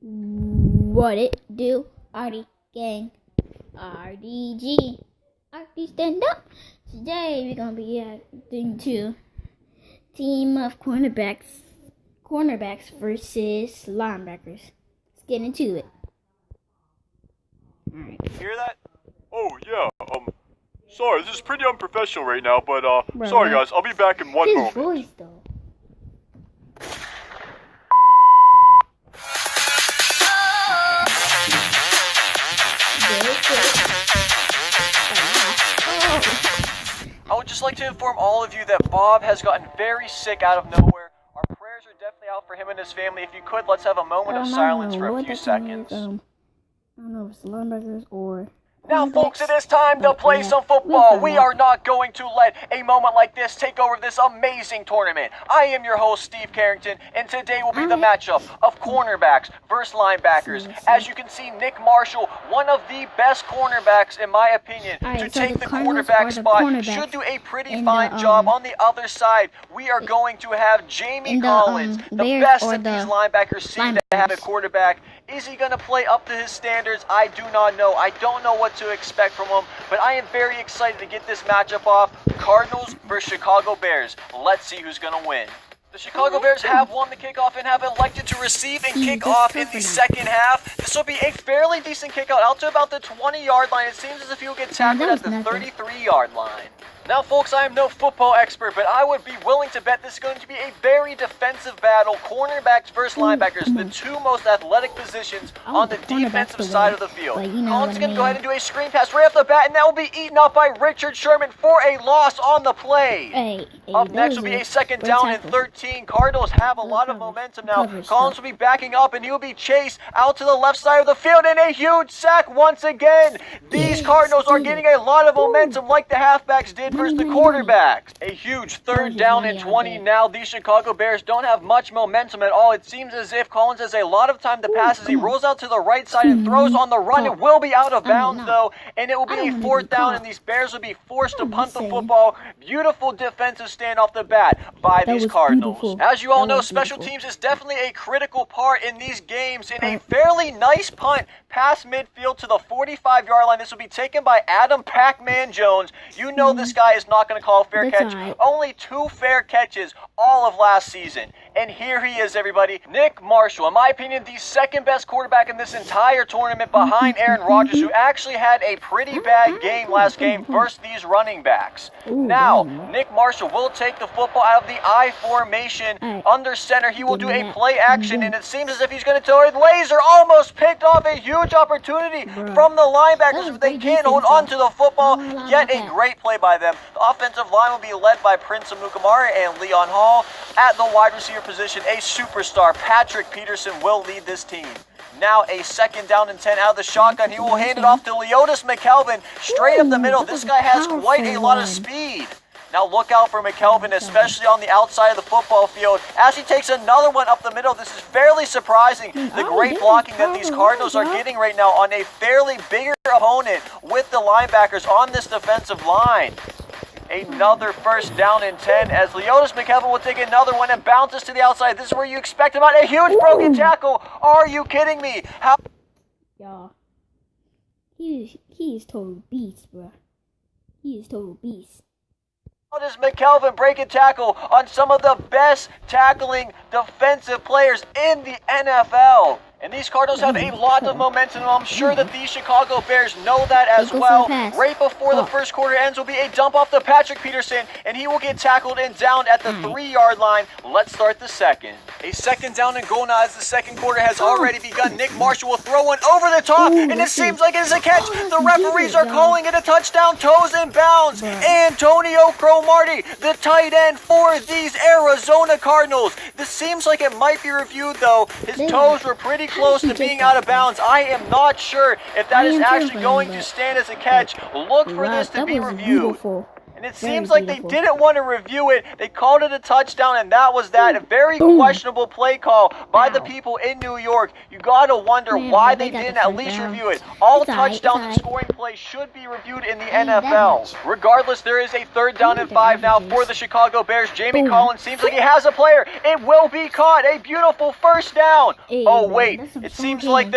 What it do? RD gang. RDG. RD stand up. Today we're gonna be doing two team of cornerbacks versus linebackers. Let's get into it. Alright. Hear that? Oh yeah. Sorry, this is pretty unprofessional right now, but sorry guys, I'll be back in one moment. His voice though. I would just like to inform all of you that Bob has gotten very sick out of nowhere. Our prayers are definitely out for him and his family. If you could, let's have a moment of silence for a few seconds. I don't know if it's linebackers or... Now, folks, it is time to play some football. We are not going to let a moment like this take over this amazing tournament. I am your host, Steve Carrington, and today will be the matchup of cornerbacks versus linebackers. As you can see, Nick Marshall, one of the best cornerbacks, in my opinion, to take the quarterback spot, should do a pretty fine job. On the other side, we are going to have Jamie Collins, the best of these linebackers seem to have a quarterback. Is he going to play up to his standards? I do not know. I don't know what to expect from him, but I am very excited to get this matchup off. Cardinals versus Chicago Bears. Let's see who's going to win. The Chicago Bears have won the kickoff and have elected to receive and kick off in the second half. This will be a fairly decent kickout out to about the 20-yard line. It seems as if he will get tackled at the 33-yard line. Now, folks, I am no football expert, but I would be willing to bet this is going to be a very defensive battle. Cornerbacks versus linebackers, the two most athletic positions on the defensive side of the field. Collins is going to go ahead and do a screen pass right off the bat, and that will be eaten up by Richard Sherman for a loss on the play. Up next will be a second down and 13. Cardinals have a lot of momentum now. Collins will be backing up, and he will be chased out to the left side of the field, and a huge sack once again. These Cardinals are getting a lot of momentum like the halfbacks did versus the quarterbacks. A huge third down and 20 now. These Chicago Bears don't have much momentum at all. It seems as if Collins has a lot of time to pass as he rolls out to the right side and throws on the run. It will be out of bounds though, and it will be a fourth down, and these Bears will be forced to punt the football. Beautiful defensive stand off the bat by these Cardinals. As you all know, special teams is definitely a critical part in these games. In a fairly nice punt past midfield to the 45-yard line. This will be taken by Adam Pac-Man Jones. You know this guy is not going to call a fair catch. Only 2 fair catches all of last season. And here he is, everybody. Nick Marshall, in my opinion, the second best quarterback in this entire tournament behind Aaron Rodgers, who actually had a pretty bad game last game versus these running backs. Now, Nick Marshall will take the football out of the I formation under center. He will do a play action, and it seems as if he's going to throw a laser. Almost picked off a huge opportunity from the linebackers, but they can't hold on to the football. Yet a great play by them. The offensive line will be led by Prince Amukamara and Leon Hall. At the wide receiver position, a superstar, Patrick Peterson, will lead this team. Now a second down and 10 out of the shotgun. He will hand it off to Leotis McKelvin straight up the middle. This guy has quite a lot of speed. Now look out for McKelvin, especially on the outside of the football field, as he takes another one up the middle. This is fairly surprising, the great blocking that these Cardinals are getting right now on a fairly bigger opponent with the linebackers on this defensive line. Another first down and 10 as Leotis McKelvin will take another one and bounces to the outside. This is where you expect him out. A huge broken tackle. Are you kidding me? How? Y'all, he is total beast, bro. He is total beast. How does McKelvin break a tackle on some of the best tackling defensive players in the NFL? And these Cardinals have a lot of momentum. I'm sure that these Chicago Bears know that as well. Right before the first quarter ends will be a dump off to Patrick Peterson, and he will get tackled and downed at the 3-yard line. Let's start the second. A second down and goal now as the second quarter has already begun. Nick Marshall will throw one over the top, and it seems like it is a catch. The referees are calling it a touchdown. Toes in bounds. Antonio Cromartie, the tight end for these Arizona Cardinals. This seems like it might be reviewed, though. His toes were pretty close to being out of bounds. I am not sure if that is actually going to stand as a catch. Look for this to be reviewed. And and it seems like they didn't want to review it. They called it a touchdown, and that was that. A very questionable play call by the people in New York. You gotta wonder why they didn't at least review it. All touchdowns and scoring plays should be reviewed in the NFL. Regardless, there is a 3rd down and 5 now for the Chicago Bears. Jamie Collins seems like he has a player. It will be caught. A beautiful first down. Oh, wait. It seems like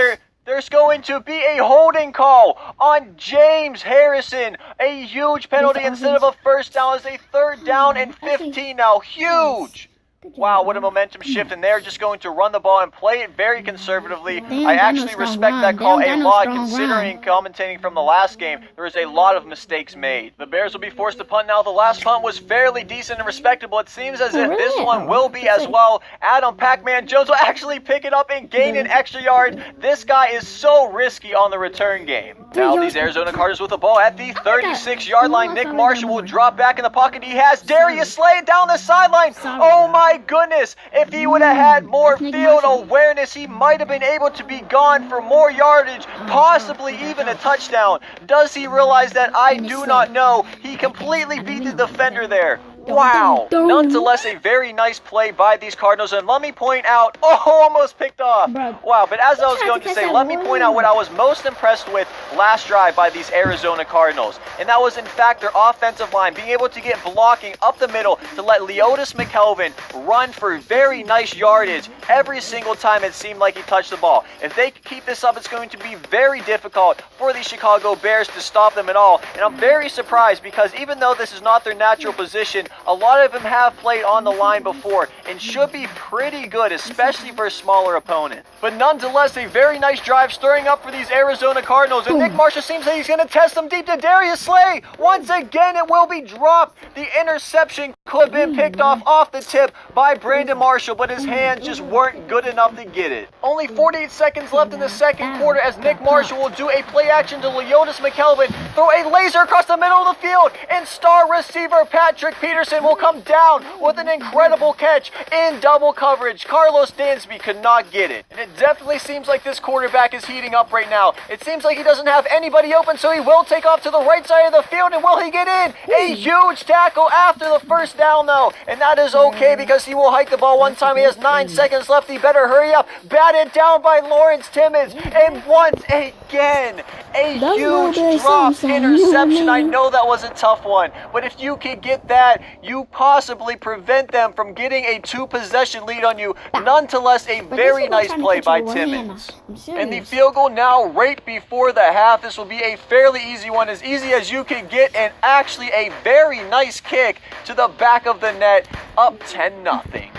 there's going to be a holding call on James Harrison. A huge penalty instead of a first down. It's a 3rd down and 15 now. Huge. Wow, what a momentum shift, and they're just going to run the ball and play it very conservatively. I actually respect that call a lot, considering commentating from the last game, there was a lot of mistakes made. The Bears will be forced to punt now. The last punt was fairly decent and respectable. It seems as if this one will be as well. Adam Pac-Man Jones will actually pick it up and gain an extra yard. This guy is so risky on the return game. Now these Arizona Cardinals with the ball at the 36-yard line. Nick Marshall will drop back in the pocket. He has Darius Slay down the sideline. Oh my goodness, if he would have had more field awareness, he might have been able to be gone for more yardage, possibly even a touchdown. Does he realize that? I do not know. He completely beat the defender there. Wow. Nonetheless, a very nice play by these Cardinals. And let me point out, almost picked off. Wow, but as I was going to say, let me point out what I was most impressed with last drive by these Arizona Cardinals. And that was, in fact, their offensive line being able to get blocking up the middle to let Leotis McKelvin run for very nice yardage every single time it seemed like he touched the ball. If they keep this up, it's going to be very difficult for the Chicago Bears to stop them at all. And I'm very surprised because even though this is not their natural position, a lot of them have played on the line before and should be pretty good, especially for a smaller opponent. But nonetheless, a very nice drive stirring up for these Arizona Cardinals. And Nick Marshall seems like he's going to test them deep to Darius Slay. Once again, it will be dropped. The interception could have been picked off the tip by Brandon Marshall, but his hands just weren't good enough to get it. Only 48 seconds left in the second quarter as Nick Marshall will do a play action to Leotis McKelvin, throw a laser across the middle of the field, and star receiver Patrick Peterson will come down with an incredible catch in double coverage. Carlos Dansby could not get it. And it definitely seems like this quarterback is heating up right now. It seems like he doesn't have anybody open, so he will take off to the right side of the field, and will he get in? A huge tackle after the first down, though. And that is okay because he will hike the ball one time. He has 9 seconds left. He better hurry up. Batted down by Lawrence Timmons. And once again, a huge drop interception. I know that was a tough one, but if you could get that, you possibly prevent them from getting a 2-possession lead on you. Nonetheless, a very nice play by Timmons. And the field goal now right before the half. This will be a fairly easy one, as easy as you can get, and actually a very nice kick to the back of the net, up 10-0.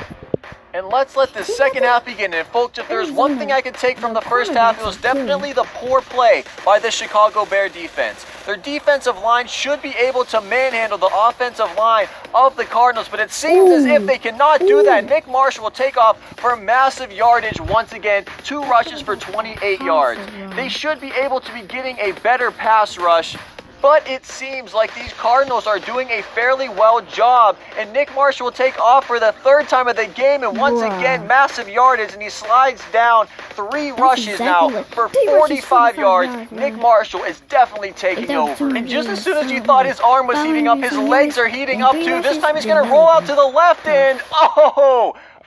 And let's let the second half begin. And folks, if there's one thing I could take from the first half, it was definitely the poor play by the Chicago Bear defense. Their defensive line should be able to manhandle the offensive line of the Cardinals, but it seems as if they cannot do that. Nick Marshall will take off for massive yardage once again, 2 rushes for 28 yards. They should be able to be getting a better pass rush, but it seems like these Cardinals are doing a fairly well job, and Nick Marshall will take off for the 3rd time of the game, and once again, massive yardage, and he slides down 3 rushes now for 45 yards. Nick Marshall is definitely taking over. And just as soon as you thought his arm was heating up, his legs are heating up too. This time he's going to roll out to the left, and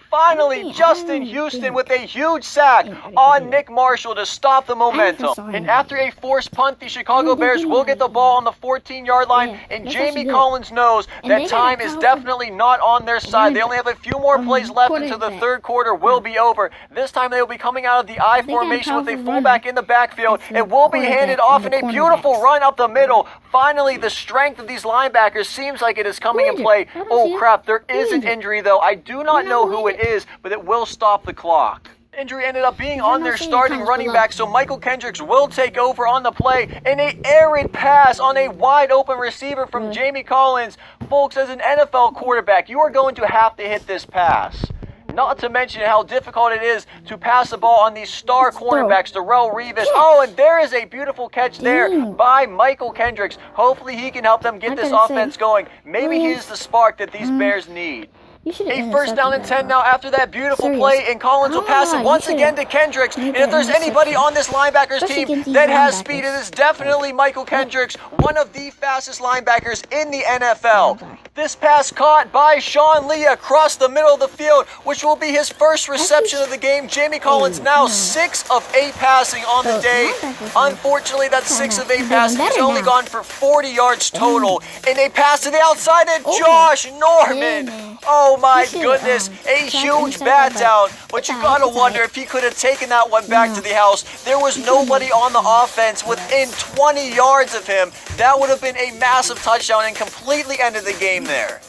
finally, Justin Houston with a huge sack on Nick Marshall to stop the momentum. And after a forced punt, the Chicago Bears will get the ball on the 14-yard line, and Jamie Collins knows that time is definitely not on their side. They only have a few more plays left until the 3rd quarter will be over. This time they will be coming out of the I formation with a fullback in the backfield, and will be handed off in a beautiful run up the middle. Finally, the strength of these linebackers seems like it is coming in play. Oh crap, there is an injury though. I do not know who it is, but it will stop the clock. Injury ended up being on their starting running back, so Michael Kendricks will take over on the play, and a arid pass on a wide open receiver from Jamie Collins. Folks, as an NFL quarterback, you are going to have to hit this pass. Not to mention how difficult it is to pass the ball on these star cornerbacks, Darrell Revis. Oh, and there is a beautiful catch there by Michael Kendricks. Hopefully he can help them get this offense going. Maybe he is the spark that these Bears need. You should A first down and 10 now after that beautiful play, and Collins will pass it once again to Kendricks. And if there's anybody on this linebackers team that has speed, it is definitely Michael Kendricks, one of the fastest linebackers in the NFL. This pass caught by Sean Lee across the middle of the field, which will be his first reception of the game. Jamie Collins now 6 of 8 passing on the day. Unfortunately, that's 6 of 8 passing. He's only gone for 40 yards total. And a pass to the outside and Josh Norman. Oh my goodness, a huge bat down. But you gotta wonder if he could have taken that one back to the house. There was nobody on the offense within 20 yards of him. That would have been a massive touchdown and completely ended the game there.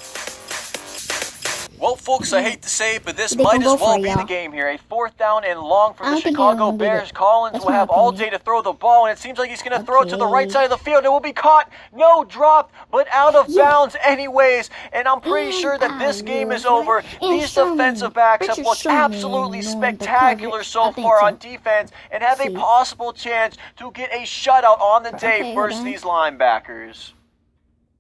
Well, folks, I hate to say it, but this might as well be the game here. A 4th down and long for the Chicago Bears. Collins will have all day to throw the ball, and it seems like he's going to throw it to the right side of the field. It will be caught, no dropped, but out of bounds anyways. And I'm pretty sure that this game is over. These defensive backs have looked absolutely spectacular so far on defense and have a possible chance to get a shutout on the day versus these linebackers.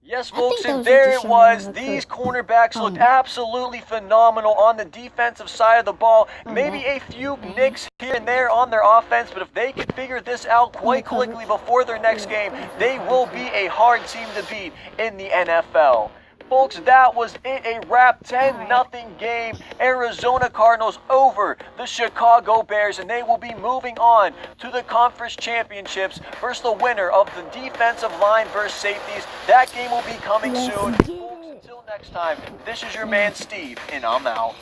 Yes, folks, and there it was. These cornerbacks looked absolutely phenomenal on the defensive side of the ball. Maybe a few nicks here and there on their offense, but if they can figure this out quite quickly before their next game, they will be a hard team to beat in the NFL. Folks, that was it, a wrap 10-0 game. Arizona Cardinals over the Chicago Bears, and they will be moving on to the conference championships versus the winner of the defensive line versus safeties. That game will be coming soon. Folks, until next time, this is your man Steve, and I'm out.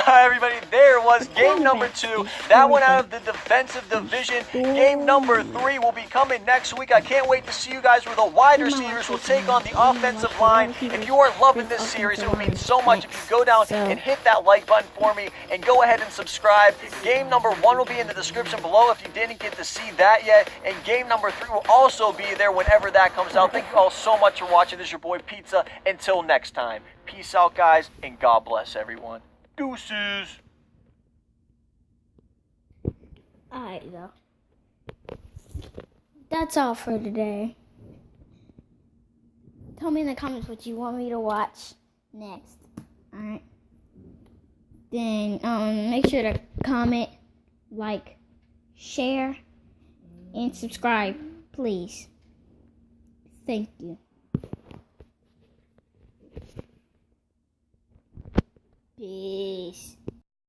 Everybody, there was game number 2. That one out of the defensive division. Game number 3 will be coming next week. I can't wait to see you guys where the wide receivers will take on the offensive line. If you are loving this series, it would mean so much if you go down and hit that like button for me and go ahead and subscribe. Game number 1 will be in the description below if you didn't get to see that yet, and game number 3 will also be there whenever that comes out. Thank you all so much for watching. This is your boy Pizza. Until next time, peace out, guys, and God bless everyone. Deuces. Alright, though. That's all for today. Tell me in the comments what you want me to watch next. Alright. Then make sure to comment, like, share, and subscribe, please. Thank you. Peace.